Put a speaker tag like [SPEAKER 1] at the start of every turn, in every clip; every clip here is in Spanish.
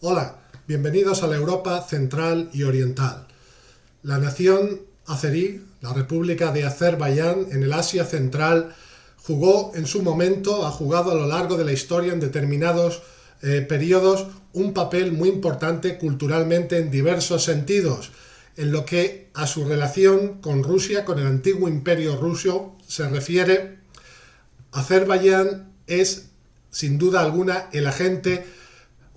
[SPEAKER 1] Hola, bienvenidos a la Europa Central y Oriental. La nación azerí, la República de Azerbaiyán en el Asia Central, jugó en su momento, ha jugado a lo largo de la historia en determinados periodos un papel muy importante culturalmente en diversos sentidos. En lo que a su relación con Rusia, con el antiguo imperio ruso, se refiere, Azerbaiyán es sin duda alguna el agente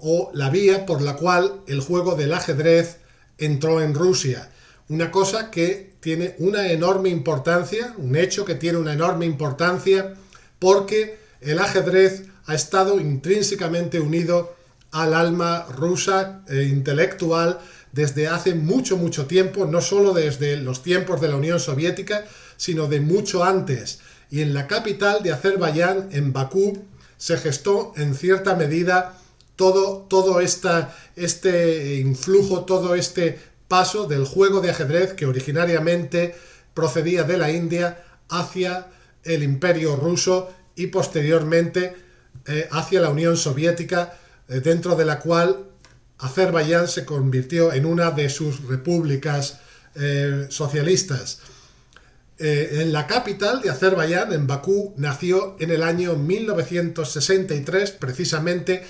[SPEAKER 1] o la vía por la cual el juego del ajedrez entró en Rusia. Una cosa que tiene una enorme importancia, un hecho que tiene una enorme importancia, porque el ajedrez ha estado intrínsecamente unido al alma rusa intelectual desde hace mucho tiempo, no solo desde los tiempos de la Unión Soviética, sino de mucho antes. Y en la capital de Azerbaiyán, en Bakú, se gestó en cierta medida todo este influjo, todo este paso del juego de ajedrez que originariamente procedía de la India hacia el Imperio Ruso y posteriormente hacia la Unión Soviética, dentro de la cual Azerbaiyán se convirtió en una de sus repúblicas socialistas. En la capital de Azerbaiyán, en Bakú, nació en el año 1963 precisamente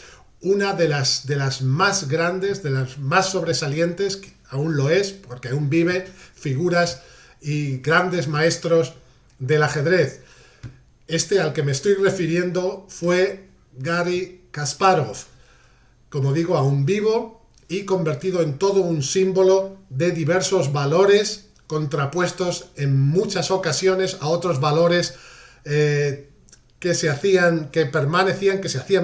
[SPEAKER 1] una de las más grandes, de las más sobresalientes, que aún lo es, porque aún vive, figuras y grandes maestros del ajedrez. Este al que me estoy refiriendo fue Garry Kasparov, como digo, aún vivo y convertido en todo un símbolo de diversos valores contrapuestos en muchas ocasiones a otros valores que se hacían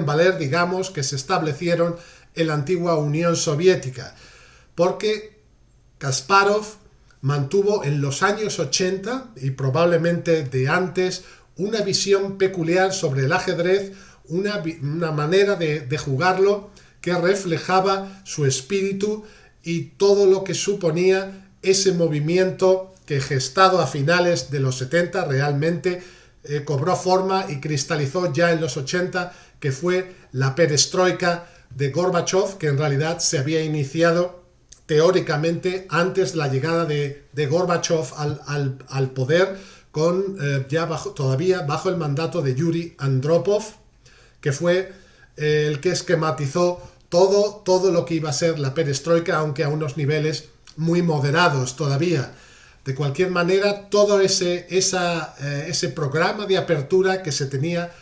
[SPEAKER 1] valer, digamos, que se establecieron en la antigua Unión Soviética. Porque Kasparov mantuvo en los años 80 y probablemente de antes una visión peculiar sobre el ajedrez, una manera de jugarlo que reflejaba su espíritu y todo lo que suponía ese movimiento que, gestado a finales de los 70, realmente cobró forma y cristalizó ya en los 80, que fue la perestroika de Gorbachov, que en realidad se había iniciado teóricamente antes de la llegada de Gorbachov al poder, todavía bajo el mandato de Yuri Andropov, que fue el que esquematizó todo lo que iba a ser la perestroika, aunque a unos niveles muy moderados todavía. De cualquier manera, todo ese programa de apertura que se tenía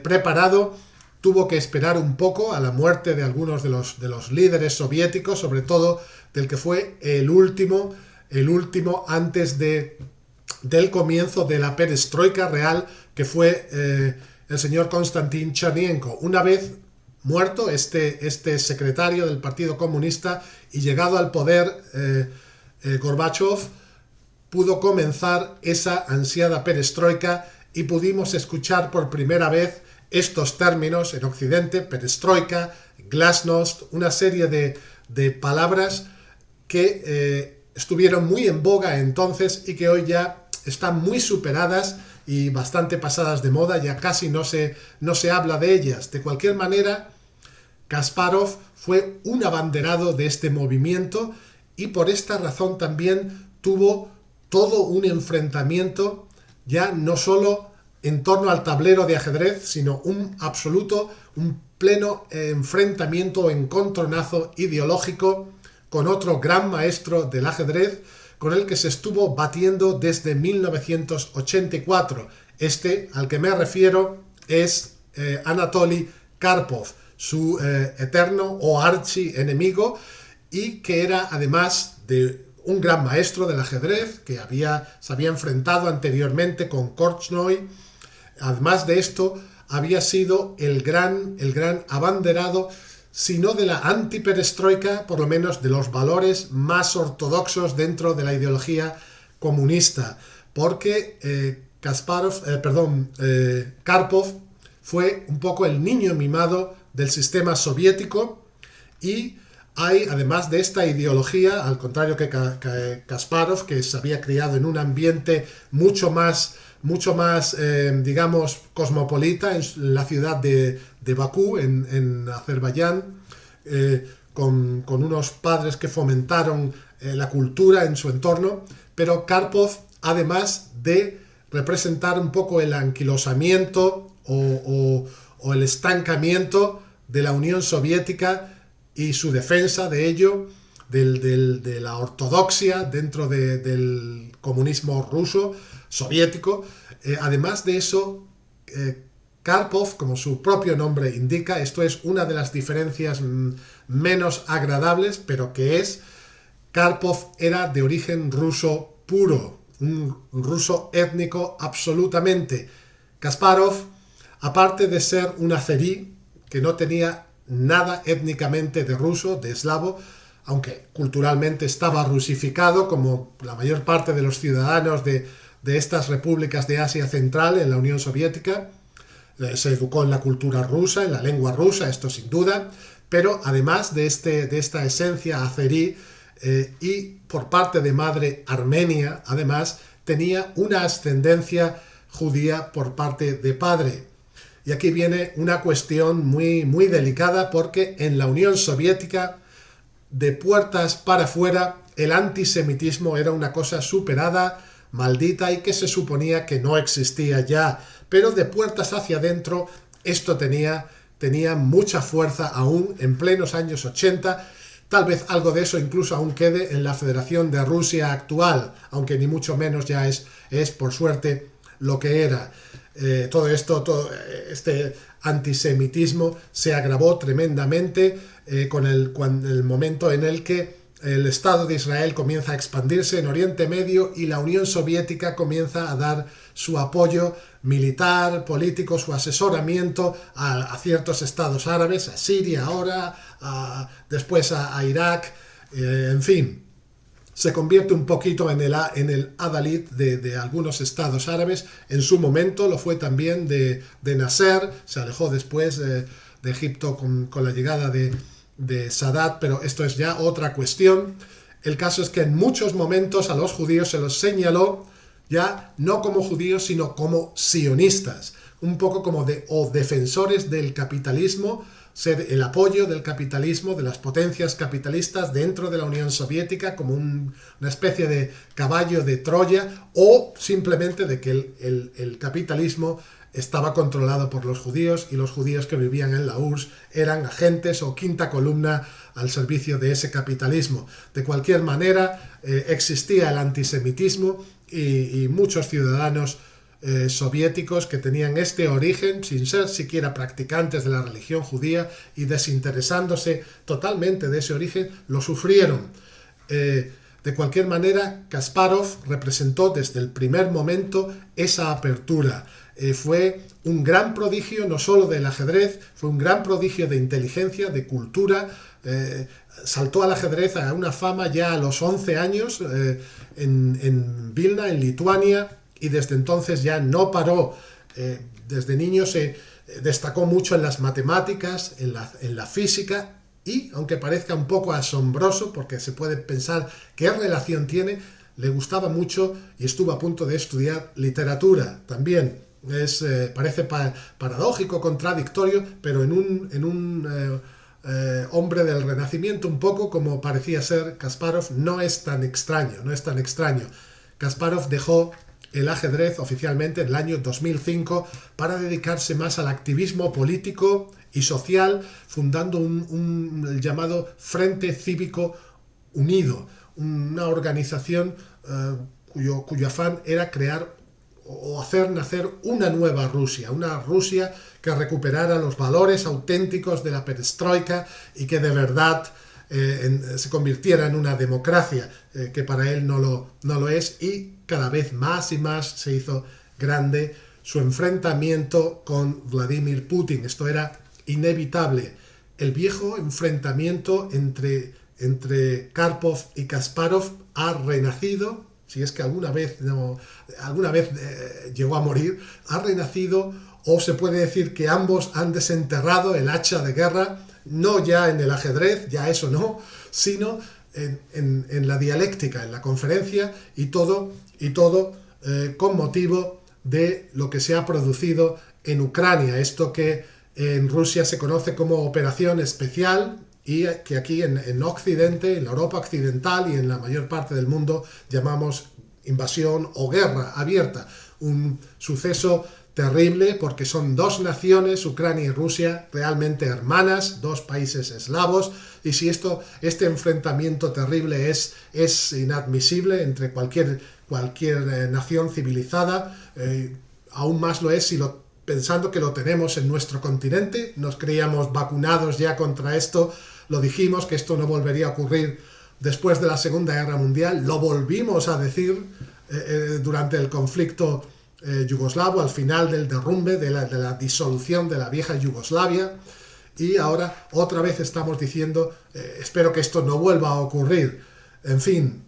[SPEAKER 1] preparado tuvo que esperar un poco a la muerte de algunos de los líderes soviéticos, sobre todo del que fue el último antes del comienzo de la perestroika real, que fue el señor Konstantin Chernenko. Una vez muerto este secretario del Partido Comunista y llegado al poder Gorbachov, pudo comenzar esa ansiada perestroika y pudimos escuchar por primera vez estos términos en Occidente: perestroika, glasnost, una serie de palabras que estuvieron muy en boga entonces y que hoy ya están muy superadas y bastante pasadas de moda, ya casi no se habla de ellas. De cualquier manera, Kasparov fue un abanderado de este movimiento y por esta razón también tuvo todo un enfrentamiento, ya no solo en torno al tablero de ajedrez, sino un pleno enfrentamiento, encontronazo ideológico con otro gran maestro del ajedrez, con el que se estuvo batiendo desde 1984. Este al que me refiero es Anatoly Karpov, su eterno o archienemigo, y que era, además de un gran maestro del ajedrez, que se había enfrentado anteriormente con Korchnoi, además de esto, había sido el gran abanderado, si no de la antiperestroika, por lo menos de los valores más ortodoxos dentro de la ideología comunista, porque Karpov fue un poco el niño mimado del sistema soviético, y hay, además de esta ideología, al contrario que Kasparov, que se había criado en un ambiente mucho más digamos, cosmopolita en la ciudad de Bakú, en Azerbaiyán, con unos padres que fomentaron la cultura en su entorno, pero Karpov, además de representar un poco el anquilosamiento o el estancamiento de la Unión Soviética y su defensa de ello, de la ortodoxia dentro del comunismo ruso, soviético. Además de eso, Karpov, como su propio nombre indica, esto es una de las diferencias menos agradables, pero que es, Karpov era de origen ruso puro, un ruso étnico absolutamente. Kasparov, aparte de ser un azerí, que no tenía nada étnicamente de ruso, de eslavo, aunque culturalmente estaba rusificado, como la mayor parte de los ciudadanos de estas repúblicas de Asia Central en la Unión Soviética, se educó en la cultura rusa, en la lengua rusa, esto sin duda, pero además de esta esencia azerí, y por parte de madre armenia, además, tenía una ascendencia judía por parte de padre. Y aquí viene una cuestión muy, muy delicada, porque en la Unión Soviética, de puertas para afuera, el antisemitismo era una cosa superada, maldita, y que se suponía que no existía ya. Pero de puertas hacia adentro, esto tenía mucha fuerza aún en plenos años 80. Tal vez algo de eso incluso aún quede en la Federación de Rusia actual, aunque ni mucho menos ya es por suerte lo que era. Todo este antisemitismo se agravó tremendamente con el momento en el que el Estado de Israel comienza a expandirse en Oriente Medio y la Unión Soviética comienza a dar su apoyo militar, político, su asesoramiento a ciertos estados árabes, a Siria ahora, después a Irak, en fin. Se convierte un poquito en el adalid de algunos estados árabes. En su momento lo fue también de Nasser, se alejó después de Egipto con la llegada de Sadat, pero esto es ya otra cuestión. El caso es que en muchos momentos a los judíos se los señaló ya no como judíos, sino como sionistas, un poco como defensores del capitalismo, ser el apoyo del capitalismo, de las potencias capitalistas dentro de la Unión Soviética, como una especie de caballo de Troya, o simplemente de que el capitalismo estaba controlado por los judíos, y los judíos que vivían en la URSS eran agentes o quinta columna al servicio de ese capitalismo. De cualquier manera, existía el antisemitismo, y muchos ciudadanos soviéticos que tenían este origen sin ser siquiera practicantes de la religión judía y desinteresándose totalmente de ese origen, lo sufrieron. De cualquier manera, Kasparov representó desde el primer momento esa apertura. Fue un gran prodigio no solo del ajedrez, fue un gran prodigio de inteligencia, de cultura. Saltó al ajedrez a una fama ya a los 11 años en Vilna, en Lituania, y desde entonces ya no paró. Desde niño se destacó mucho en las matemáticas, en la física, y aunque parezca un poco asombroso, porque se puede pensar qué relación tiene, le gustaba mucho y estuvo a punto de estudiar literatura también. Parece paradójico, contradictorio, pero en un hombre del Renacimiento, un poco como parecía ser Kasparov, no es tan extraño. Kasparov dejó el ajedrez oficialmente en el año 2005 para dedicarse más al activismo político y social, fundando el llamado Frente Cívico Unido, una organización cuyo afán era crear o hacer nacer una nueva Rusia, una Rusia que recuperara los valores auténticos de la perestroika y que de verdad se convirtiera en una democracia, que para él no lo es, y cada vez más y más se hizo grande su enfrentamiento con Vladimir Putin. Esto era inevitable. El viejo enfrentamiento entre Karpov y Kasparov ha renacido, si es que alguna vez llegó a morir, ha renacido, o se puede decir que ambos han desenterrado el hacha de guerra, no ya en el ajedrez, ya eso no, sino en la dialéctica, en la conferencia, y todo con motivo de lo que se ha producido en Ucrania, esto que en Rusia se conoce como operación especial, y que aquí en Occidente, en la Europa occidental y en la mayor parte del mundo llamamos invasión o guerra abierta. Un suceso terrible porque son dos naciones, Ucrania y Rusia, realmente hermanas, dos países eslavos, y si este enfrentamiento terrible es inadmisible entre cualquier nación civilizada, aún más lo es si pensando que lo tenemos en nuestro continente, nos creíamos vacunados ya contra esto, lo dijimos que esto no volvería a ocurrir después de la Segunda Guerra Mundial, lo volvimos a decir durante el conflicto yugoslavo, al final del derrumbe, de la disolución de la vieja Yugoslavia, y ahora otra vez estamos diciendo espero que esto no vuelva a ocurrir. En fin,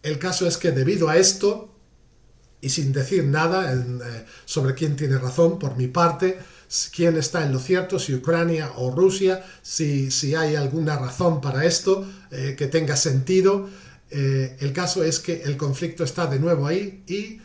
[SPEAKER 1] el caso es que debido a esto, y sin decir nada sobre quién tiene razón, por mi parte, quién está en lo cierto, si Ucrania o Rusia, si hay alguna razón para esto, que tenga sentido. El caso es que el conflicto está de nuevo ahí y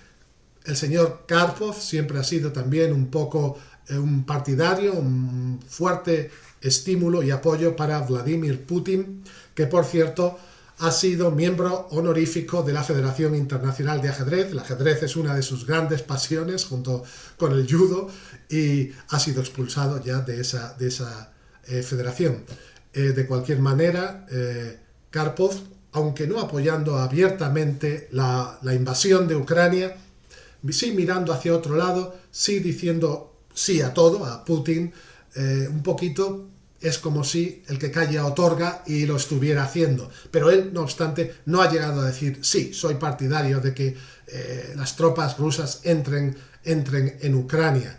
[SPEAKER 1] el señor Karpov siempre ha sido también un poco un partidario, un fuerte estímulo y apoyo para Vladimir Putin, que por cierto ha sido miembro honorífico de la Federación Internacional de Ajedrez. El ajedrez es una de sus grandes pasiones junto con el judo y ha sido expulsado ya de esa federación. De cualquier manera, Karpov, aunque no apoyando abiertamente la invasión de Ucrania, sí mirando hacia otro lado, sí diciendo sí a todo, a Putin, un poquito es como si el que calla otorga y lo estuviera haciendo. Pero él, no obstante, no ha llegado a decir sí, soy partidario de que las tropas rusas entren en Ucrania.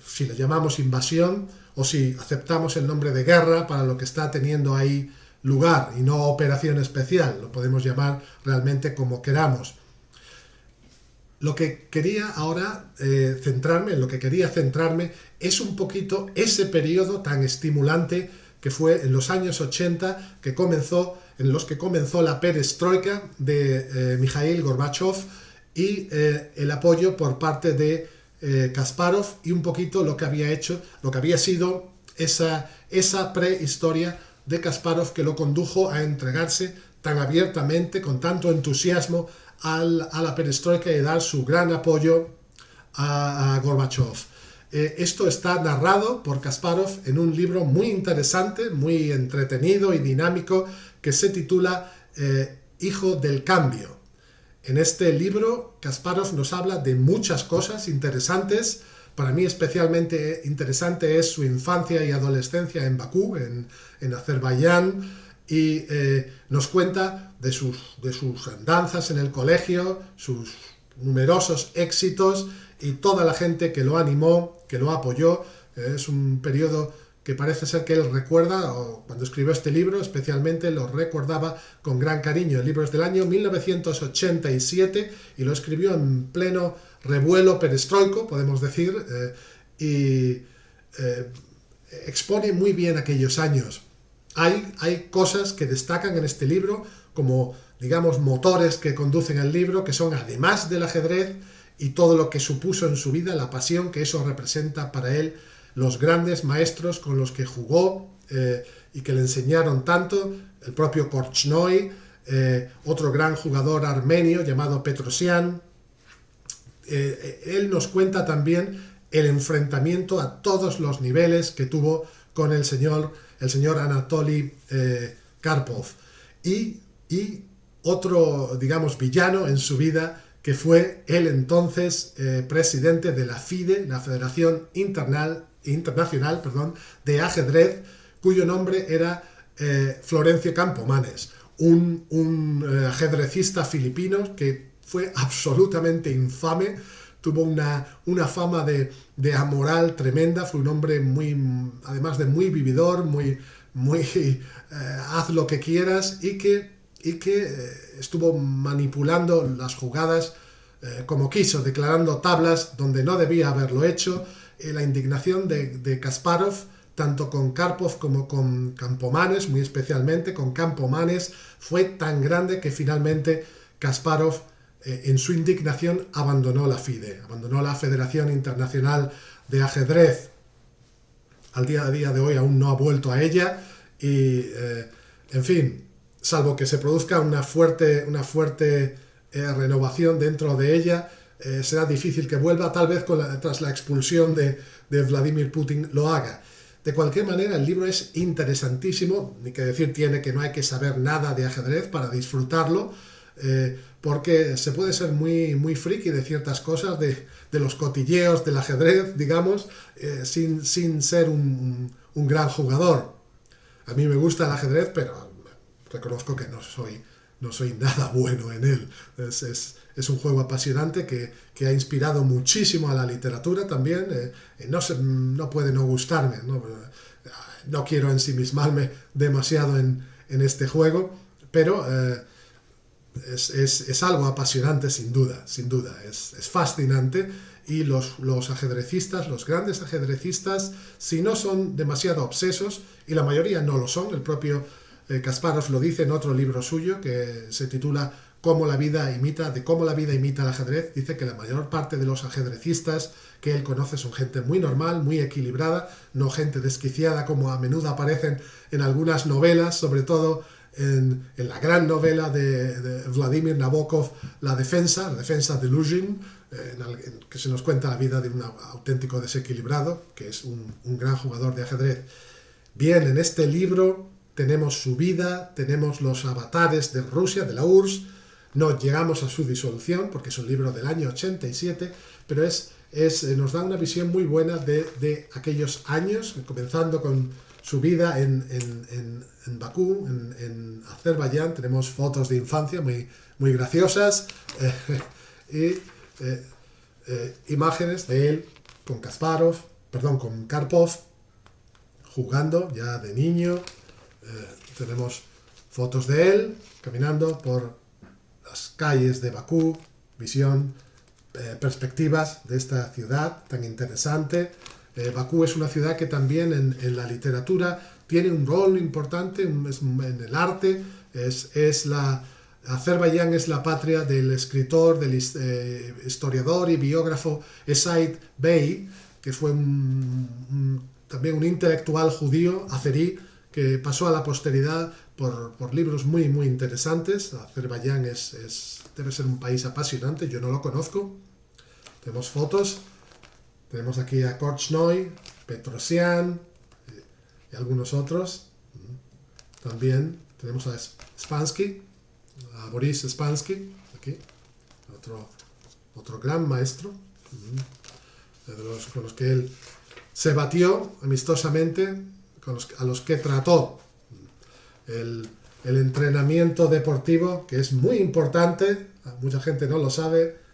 [SPEAKER 1] Si le llamamos invasión o si aceptamos el nombre de guerra para lo que está teniendo ahí lugar y no operación especial, lo podemos llamar realmente como queramos. Lo que quería ahora centrarme es un poquito ese periodo tan estimulante que fue en los años 80, en los que comenzó la perestroika de Mikhail Gorbachev y el apoyo por parte de Kasparov y un poquito lo que había sido esa prehistoria de Kasparov que lo condujo a entregarse tan abiertamente, con tanto entusiasmo a la perestroika y dar su gran apoyo a Gorbachev. Esto está narrado por Kasparov en un libro muy interesante, muy entretenido y dinámico que se titula Hijo del Cambio. En este libro Kasparov nos habla de muchas cosas interesantes. Para mí especialmente interesante es su infancia y adolescencia en Bakú, en Azerbaiyán, y nos cuenta de sus andanzas en el colegio, sus numerosos éxitos y toda la gente que lo animó, que lo apoyó. Es un periodo que parece ser que él recuerda, o cuando escribió este libro especialmente lo recordaba con gran cariño. El libro es del año 1987 y lo escribió en pleno revuelo perestroico, podemos decir, y expone muy bien aquellos años. Hay cosas que destacan en este libro como, digamos, motores que conducen al libro, que son, además del ajedrez y todo lo que supuso en su vida, la pasión que eso representa para él, los grandes maestros con los que jugó y que le enseñaron tanto, el propio Korchnoi, otro gran jugador armenio llamado Petrosian. Él nos cuenta también el enfrentamiento a todos los niveles que tuvo con el señor Anatoly Karpov y otro, digamos, villano en su vida, que fue el entonces presidente de la FIDE, la Federación Internacional de Ajedrez, cuyo nombre era Florencio Campomanes, un ajedrecista filipino que fue absolutamente infame, tuvo una fama de amoral tremenda, fue un hombre además de muy vividor, muy haz lo que quieras, y que estuvo manipulando las jugadas como quiso, declarando tablas donde no debía haberlo hecho. La indignación de Kasparov, tanto con Karpov como con Campomanes, muy especialmente con Campomanes, fue tan grande que finalmente Kasparov, en su indignación, abandonó la FIDE, abandonó la Federación Internacional de Ajedrez. Al día de hoy aún no ha vuelto a ella En fin, salvo que se produzca una fuerte renovación dentro de ella, será difícil que vuelva, tal vez tras la expulsión de Vladimir Putin lo haga. De cualquier manera, el libro es interesantísimo, ni que decir tiene que no hay que saber nada de ajedrez para disfrutarlo, porque se puede ser muy friki de ciertas cosas, de los cotilleos del ajedrez, digamos, sin ser un gran jugador. A mí me gusta el ajedrez, pero reconozco que no soy nada bueno en él. Es un juego apasionante que ha inspirado muchísimo a la literatura también. No puede no gustarme. No quiero ensimismarme demasiado en este juego, pero es algo apasionante sin duda. Es fascinante, y los ajedrecistas, los grandes ajedrecistas, si no son demasiado obsesos, y la mayoría no lo son, el propio Kasparov lo dice en otro libro suyo que se titula cómo la vida imita el ajedrez. Dice que la mayor parte de los ajedrecistas que él conoce son gente muy normal, muy equilibrada, no gente desquiciada como a menudo aparecen en algunas novelas, sobre todo en la gran novela de Vladimir Nabokov, La defensa de Luzhin, que se nos cuenta la vida de un auténtico desequilibrado, que es un gran jugador de ajedrez. Bien, en este libro tenemos su vida, tenemos los avatares de Rusia, de la URSS. No llegamos a su disolución porque es un libro del año 87, pero nos da una visión muy buena de aquellos años, comenzando con su vida en Bakú, en Azerbaiyán. Tenemos fotos de infancia muy graciosas, y imágenes de él con Karpov, jugando ya de niño. Tenemos fotos de él caminando por las calles de Bakú, visión, perspectivas de esta ciudad tan interesante. Bakú es una ciudad que también en la literatura tiene un rol importante en el arte. Azerbaiyán es la patria del escritor, del historiador y biógrafo Esait Bey, que fue también un intelectual judío azerí, que pasó a la posteridad por libros muy interesantes. Azerbaiyán debe ser un país apasionante, yo no lo conozco. Tenemos fotos, tenemos aquí a Korchnoi, Petrosian y algunos otros. También tenemos a Spassky, a Boris Spassky, aquí, otro gran maestro, con los que él se batió amistosamente, a los que trató. El entrenamiento deportivo, que es muy importante, mucha gente no lo sabe,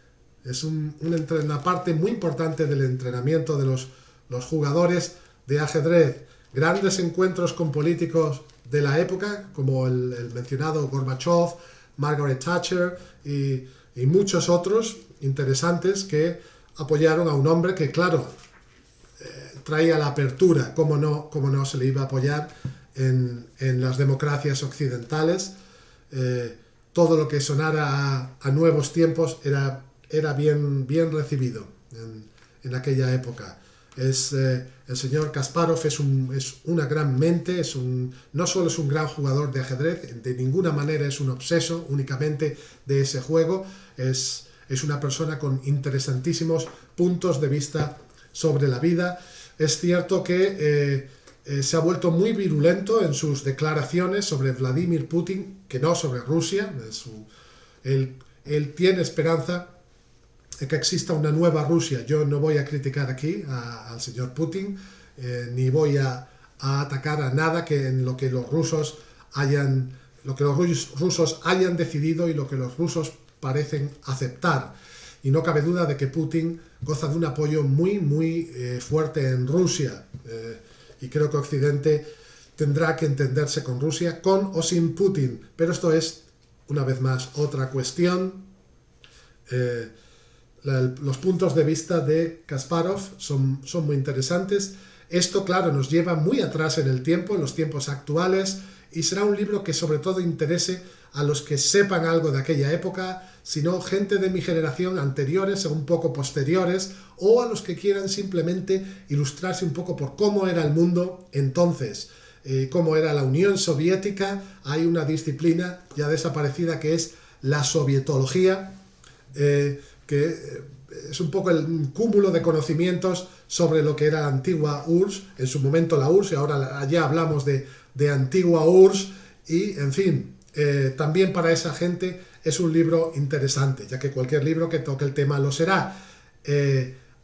[SPEAKER 1] es una parte muy importante del entrenamiento de los jugadores de ajedrez. Grandes encuentros con políticos de la época, como el mencionado Gorbachev, Margaret Thatcher y muchos otros interesantes que apoyaron a un hombre que, claro, traía la apertura, cómo no se le iba a apoyar en las democracias occidentales. Todo lo que sonara a nuevos tiempos era bien recibido en aquella época. El señor Kasparov es una gran mente, no solo es un gran jugador de ajedrez, de ninguna manera es un obseso únicamente de ese juego, es una persona con interesantísimos puntos de vista sobre la vida. Es cierto que se ha vuelto muy virulento en sus declaraciones sobre Vladimir Putin, que no sobre Rusia. Él tiene esperanza de que exista una nueva Rusia. Yo no voy a criticar aquí al señor Putin, ni voy a atacar a nada en lo que los rusos hayan decidido y lo que los rusos parecen aceptar. Y no cabe duda de que Putin goza de un apoyo muy fuerte en Rusia. Y creo que Occidente tendrá que entenderse con Rusia, con o sin Putin. Pero esto es, una vez más, otra cuestión. Los puntos de vista de Kasparov son muy interesantes. Esto, claro, nos lleva muy atrás en el tiempo, en los tiempos actuales, y será un libro que sobre todo interese a los que sepan algo de aquella época, sino gente de mi generación, anteriores o un poco posteriores, o a los que quieran simplemente ilustrarse un poco por cómo era el mundo entonces. cómo era la Unión Soviética. Hay una disciplina ya desaparecida que es la sovietología, que es un poco el cúmulo de conocimientos sobre lo que era la antigua URSS, en su momento la URSS, y ahora ya hablamos de antigua URSS, y en fin, también para esa gente es un libro interesante, ya que cualquier libro que toque el tema lo será.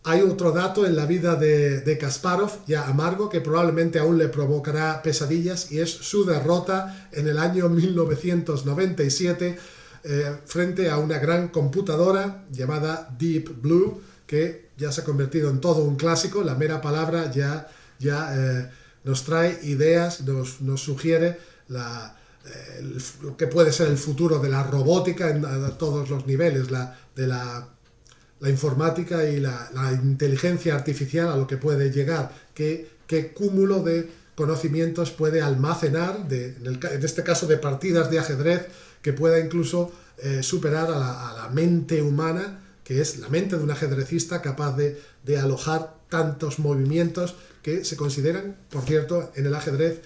[SPEAKER 1] Hay otro dato en la vida de Kasparov, ya amargo, que probablemente aún le provocará pesadillas, y es su derrota en el año 1997 frente a una gran computadora llamada Deep Blue, que ya se ha convertido en todo un clásico. La mera palabra ya nos trae ideas, nos sugiere lo que puede ser el futuro de la robótica a todos los niveles, de la informática y la inteligencia artificial, a lo que puede llegar, qué cúmulo de conocimientos puede almacenar, en este caso de partidas de ajedrez, que pueda incluso superar a la mente humana, que es la mente de un ajedrecista capaz de alojar tantos movimientos que se consideran, por cierto, en el ajedrez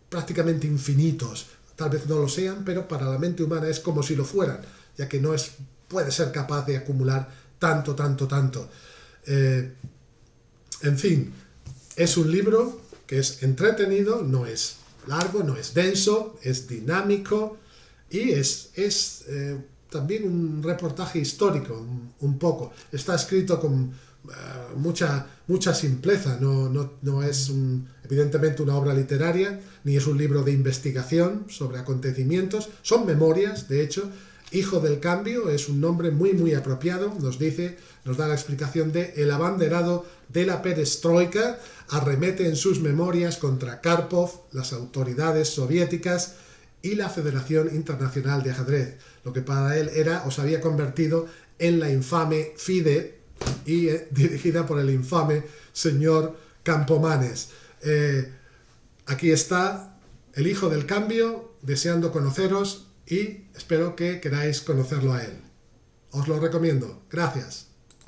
[SPEAKER 1] prácticamente infinitos. Tal vez no lo sean, pero para la mente humana es como si lo fueran, ya que no puede ser capaz de acumular tanto. En fin, es un libro que es entretenido, no es largo, no es denso, es dinámico, y es también un reportaje histórico, un poco. Está escrito con mucha simpleza, no es evidentemente una obra literaria, ni es un libro de investigación sobre acontecimientos, son memorias, de hecho. Hijo del Cambio es un nombre muy apropiado, nos da la explicación de: el abanderado de la perestroika arremete en sus memorias contra Karpov, las autoridades soviéticas y la Federación Internacional de Ajedrez, lo que para él era o se había convertido en la infame FIDE, y dirigida por el infame señor Campomanes. Aquí está el Hijo del Cambio, deseando conoceros, y espero que queráis conocerlo a él. Os lo recomiendo. Gracias.